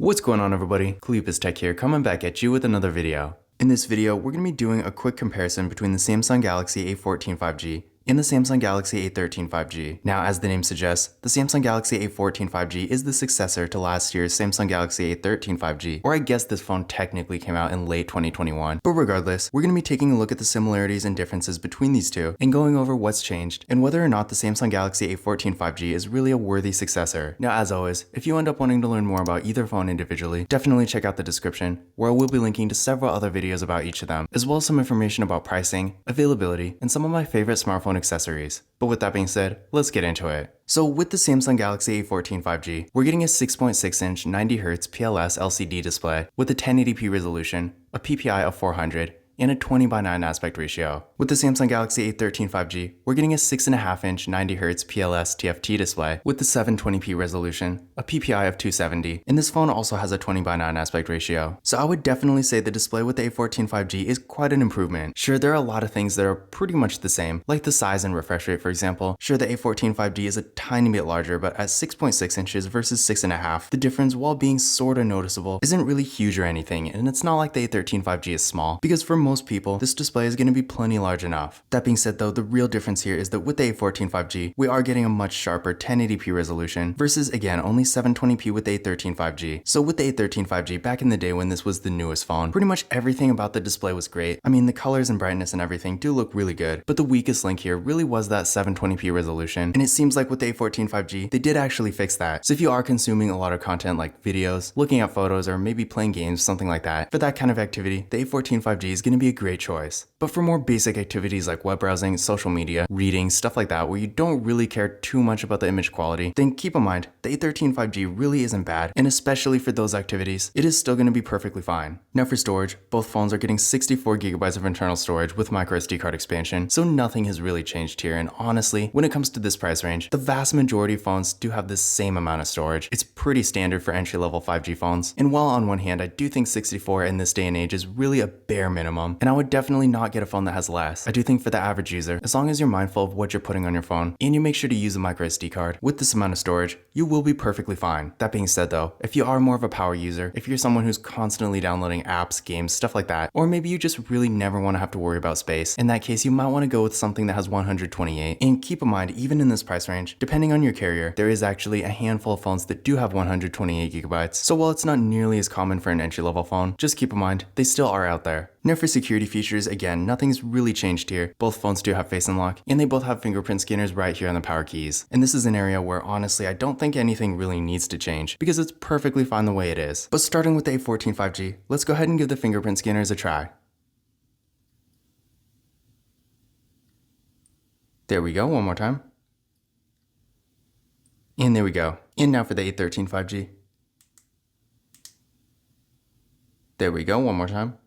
What's going on, everybody? Cleopas Tech here, coming back at you with another video. In this video, we're going to be doing a quick comparison between the Samsung Galaxy A14 5G and the Samsung Galaxy A13 5G. Now, as the name suggests, the Samsung Galaxy A14 5G is the successor to last year's Samsung Galaxy A13 5G, or I guess this phone technically came out in late 2021. But regardless, we're going to be taking a look at the similarities and differences between these two and going over what's changed and whether or not the Samsung Galaxy A14 5G is really a worthy successor. Now, as always, if you end up wanting to learn more about either phone individually, definitely check out the description, where I will be linking to several other videos about each of them, as well as some information about pricing, availability, and some of my favorite smartphone accessories. But with that being said, let's get into it. So with the Samsung Galaxy A14 5G, we're getting a 6.6-inch 90Hz PLS LCD display with a 1080p resolution, a PPI of 400, and a 20:9 aspect ratio. With the Samsung Galaxy A13 5G, we're getting a 6.5-inch 90Hz PLS TFT display with the 720p resolution, a PPI of 270, and this phone also has a 20:9 aspect ratio. So I would definitely say the display with the A14 5G is quite an improvement. Sure, there are a lot of things that are pretty much the same, like the size and refresh rate, for example. Sure, the A14 5G is a tiny bit larger, but at 6.6 inches versus 6.5, the difference, while being sorta noticeable, isn't really huge or anything, and it's not like the A13 5G is small, because for most people, this display is going to be plenty large enough. That being said though, the real difference here is that with the A14 5G, we are getting a much sharper 1080p resolution versus, again, only 720p with the A13 5G. So with the A13 5G, back in the day when this was the newest phone, pretty much everything about the display was great. I mean, the colors and brightness and everything do look really good, but the weakest link here really was that 720p resolution, and it seems like with the A14 5G, they did actually fix that. So if you are consuming a lot of content like videos, looking at photos, or maybe playing games, something like that, for that kind of activity, the A14 5G is going to be a great choice. But for more basic activities like web browsing, social media, reading, stuff like that, where you don't really care too much about the image quality, then keep in mind, the A13 5G really isn't bad, and especially for those activities, it is still going to be perfectly fine. Now for storage, both phones are getting 64GB of internal storage with microSD card expansion, so nothing has really changed here, and honestly, when it comes to this price range, the vast majority of phones do have the same amount of storage. It's pretty standard for entry-level 5G phones, and while on one hand, I do think 64 in this day and age is really a bare minimum, and I would definitely not get a phone that has less. I do think for the average user, as long as you're mindful of what you're putting on your phone, and you make sure to use a microSD card with this amount of storage, you will be perfectly fine. That being said though, if you are more of a power user, if you're someone who's constantly downloading apps, games, stuff like that, or maybe you just really never want to have to worry about space, in that case you might want to go with something that has 128. And keep in mind, even in this price range, depending on your carrier, there is actually a handful of phones that do have 128GB. So while it's not nearly as common for an entry-level phone, just keep in mind, they still are out there. Now for security features, again, nothing's really changed here. Both phones do have Face Unlock, and they both have fingerprint scanners right here on the power keys. And this is an area where honestly I don't think anything really needs to change, because it's perfectly fine the way it is. But starting with the A14 5G, let's go ahead and give the fingerprint scanners a try. There we go, one more time. And there we go. And now for the A13 5G. There we go, one more time.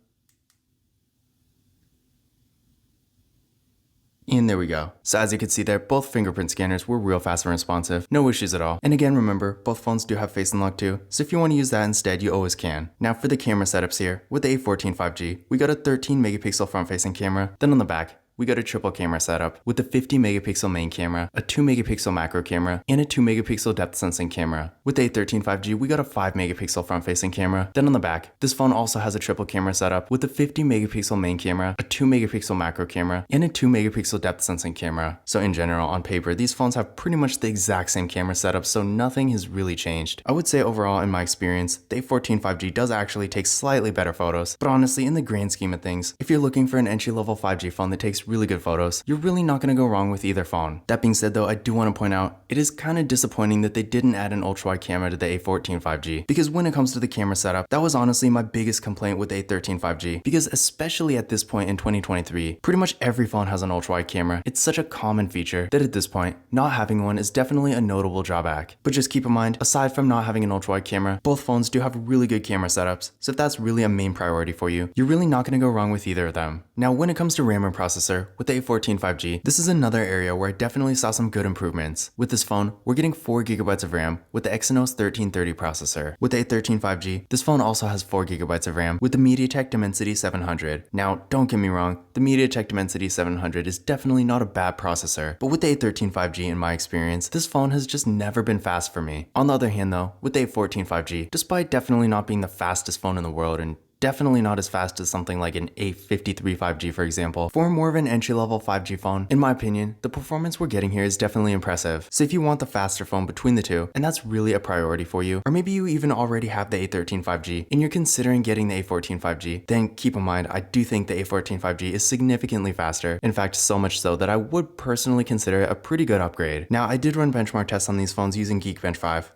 And there we go. So as you can see there, both fingerprint scanners were real fast and responsive. No issues at all. And again, remember, both phones do have Face Unlock too, so if you want to use that instead, you always can. Now for the camera setups here, with the A14 5G, we got a 13 megapixel front-facing camera. Then on the back, we got a triple camera setup with a 50 megapixel main camera, a 2 megapixel macro camera, and a 2 megapixel depth sensing camera. With the A13 5G, we got a 5 megapixel front facing camera. Then on the back, this phone also has a triple camera setup with a 50 megapixel main camera, a 2 megapixel macro camera, and a 2 megapixel depth sensing camera. So in general, on paper, these phones have pretty much the exact same camera setup, so nothing has really changed. I would say overall, in my experience, the A14 5G does actually take slightly better photos, but honestly, in the grand scheme of things, if you're looking for an entry-level 5G phone that takes really good photos, you're really not going to go wrong with either phone. That being said though, I do want to point out, it is kind of disappointing that they didn't add an ultra-wide camera to the A14 5G, because when it comes to the camera setup, that was honestly my biggest complaint with the A13 5G, because especially at this point in 2023, pretty much every phone has an ultra-wide camera. It's such a common feature that at this point, not having one is definitely a notable drawback. But just keep in mind, aside from not having an ultra-wide camera, both phones do have really good camera setups, so if that's really a main priority for you, you're really not going to go wrong with either of them. Now when it comes to RAM and processor, processor with the A14 5G, this is another area where I definitely saw some good improvements. With this phone, we're getting 4GB of RAM with the Exynos 1330 processor. With the A13 5G, this phone also has 4GB of RAM with the MediaTek Dimensity 700. Now, don't get me wrong, the MediaTek Dimensity 700 is definitely not a bad processor, but with the A13 5G in my experience, this phone has just never been fast for me. On the other hand though, with the A14 5G, despite definitely not being the fastest phone in the world and definitely not as fast as something like an A53 5G for example. For more of an entry-level 5G phone, in my opinion, the performance we're getting here is definitely impressive. So if you want the faster phone between the two, and that's really a priority for you, or maybe you even already have the A13 5G and you're considering getting the A14 5G, then keep in mind I do think the A14 5G is significantly faster. In fact, so much so that I would personally consider it a pretty good upgrade. Now, I did run benchmark tests on these phones using Geekbench 5.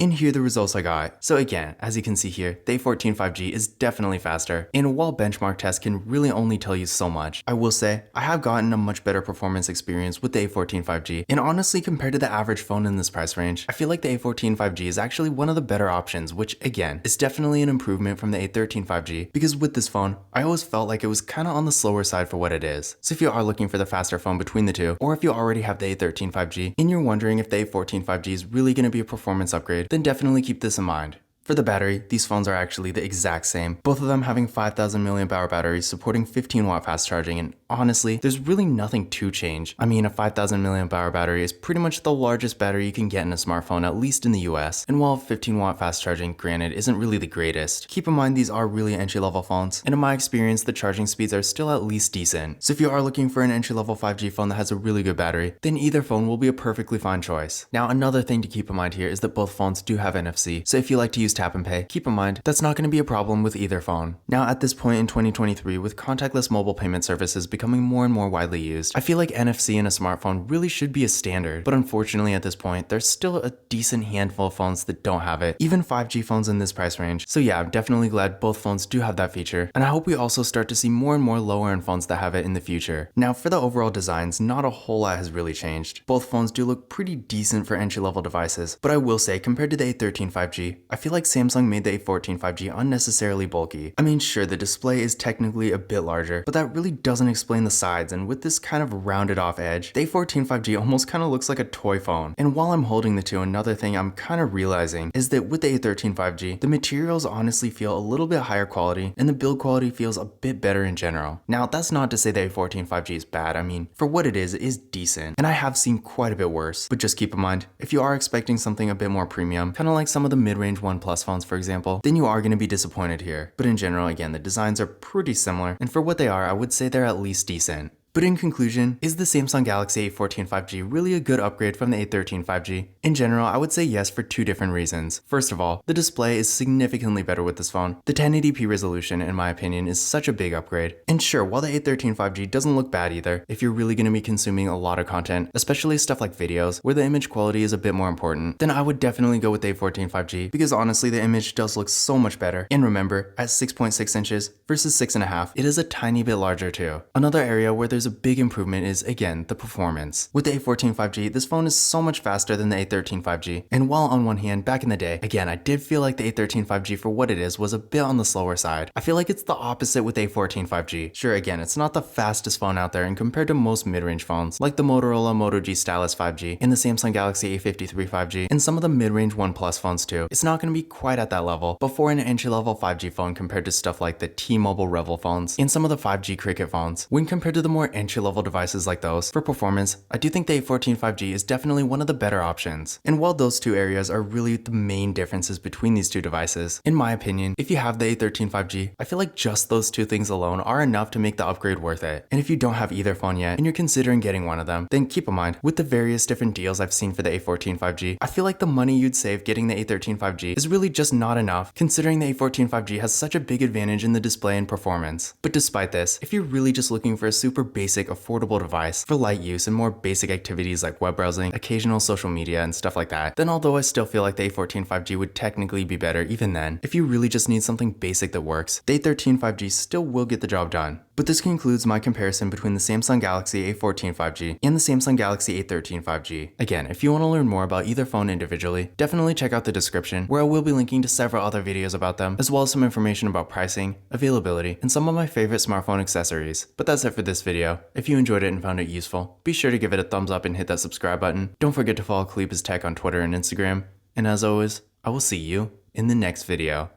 And here are the results I got. So again, as you can see here, the A14 5G is definitely faster. And while benchmark tests can really only tell you so much, I will say I have gotten a much better performance experience with the A14 5G. And honestly, compared to the average phone in this price range, I feel like the A14 5G is actually one of the better options, which again, is definitely an improvement from the A13 5G. Because with this phone, I always felt like it was kind of on the slower side for what it is. So if you are looking for the faster phone between the two, or if you already have the A13 5G and you're wondering if the A14 5G is really going to be a performance upgrade, then definitely keep this in mind. For the battery, these phones are actually the exact same, both of them having 5000 mAh batteries supporting 15W fast charging, and honestly, there's really nothing to change. I mean, a 5000 mAh battery is pretty much the largest battery you can get in a smartphone, at least in the US, and while 15W fast charging, granted, isn't really the greatest, keep in mind these are really entry-level phones, and in my experience, the charging speeds are still at least decent. So if you are looking for an entry-level 5G phone that has a really good battery, then either phone will be a perfectly fine choice. Now, another thing to keep in mind here is that both phones do have NFC, so if you like to use tap and pay, keep in mind that's not going to be a problem with either phone. Now at this point in 2023, with contactless mobile payment services becoming more and more widely used, I feel like NFC in a smartphone really should be a standard, but unfortunately at this point, there's still a decent handful of phones that don't have it, even 5G phones in this price range. So yeah, I'm definitely glad both phones do have that feature, and I hope we also start to see more and more lower end phones that have it in the future. Now for the overall designs, not a whole lot has really changed. Both phones do look pretty decent for entry-level devices, but I will say compared to the A13 5G, I feel like Samsung made the A14 5G unnecessarily bulky. I mean, sure, the display is technically a bit larger, but that really doesn't explain the sides, and with this kind of rounded off edge, the A14 5G almost kind of looks like a toy phone. And while I'm holding the two, another thing I'm kind of realizing is that with the A13 5G, the materials honestly feel a little bit higher quality, and the build quality feels a bit better in general. Now, that's not to say the A14 5G is bad. I mean, for what it is decent, and I have seen quite a bit worse. But just keep in mind, if you are expecting something a bit more premium, kind of like some of the mid-range OnePlus phones for example, then you are going to be disappointed here. But in general, again, the designs are pretty similar, and for what they are, I would say they're at least decent. But in conclusion, is the Samsung Galaxy A14 5G really a good upgrade from the A13 5G? In general, I would say yes for two different reasons. First of all, the display is significantly better with this phone. The 1080p resolution, in my opinion, is such a big upgrade. And sure, while the A13 5G doesn't look bad either, if you're really going to be consuming a lot of content, especially stuff like videos, where the image quality is a bit more important, then I would definitely go with the A14 5G, because honestly, the image does look so much better. And remember, at 6.6 inches versus 6.5, it is a tiny bit larger too. Another area where there's a big improvement is, again, the performance. With the A14 5G, this phone is so much faster than the A13 5G. And while on one hand, back in the day, again, I did feel like the A13 5G for what it is was a bit on the slower side. I feel like it's the opposite with the A14 5G. Sure, again, it's not the fastest phone out there, and compared to most mid-range phones, like the Motorola Moto G Stylus 5G, and the Samsung Galaxy A53 5G, and some of the mid-range OnePlus phones too, it's not going to be quite at that level. But for an entry-level 5G phone compared to stuff like the T-Mobile Revel phones, and some of the 5G Cricket phones, when compared to the more entry-level devices like those, for performance, I do think the A14 5G is definitely one of the better options. And while those two areas are really the main differences between these two devices, in my opinion, if you have the A13 5G, I feel like just those two things alone are enough to make the upgrade worth it. And if you don't have either phone yet, and you're considering getting one of them, then keep in mind, with the various different deals I've seen for the A14 5G, I feel like the money you'd save getting the A13 5G is really just not enough, considering the A14 5G has such a big advantage in the display and performance. But despite this, if you're really just looking for a super basic, affordable device for light use and more basic activities like web browsing, occasional social media, and stuff like that, then although I still feel like the A14 5G would technically be better even then, if you really just need something basic that works, the A13 5G still will get the job done. But this concludes my comparison between the Samsung Galaxy A14 5G and the Samsung Galaxy A13 5G. Again, if you want to learn more about either phone individually, definitely check out the description where I will be linking to several other videos about them, as well as some information about pricing, availability, and some of my favorite smartphone accessories. But that's it for this video. If you enjoyed it and found it useful, be sure to give it a thumbs up and hit that subscribe button. Don't forget to follow Kalipa's Tech on Twitter and Instagram. And as always, I will see you in the next video.